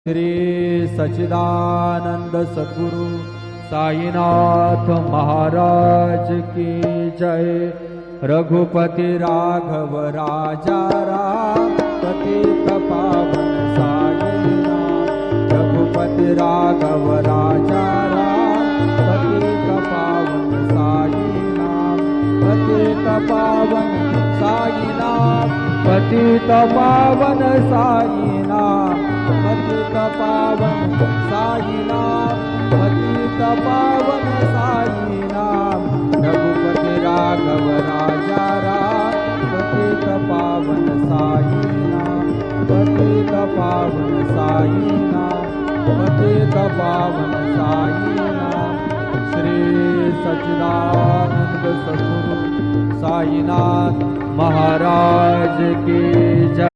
श्री सच्चिदानंद सद्गुरु साईनाथ महाराज की जय। रघुपति राघव राजा राम पतित पावन साईनाथ। रघुपति राघव राजा राम पतित पावन साईनाथ। पतित पावन साईनाथ। पतित पावन साईनाथ। पतित पावन साईनाथ। पतित पावन साईनाथ। रघुपति राघव राजा राम पतित पावन साईनाथ। पतित पावन साईनाथ। पतित पावन साईनाथ। श्री सच्चिदानंद सद्गुरु साईनाथ महाराज की जय।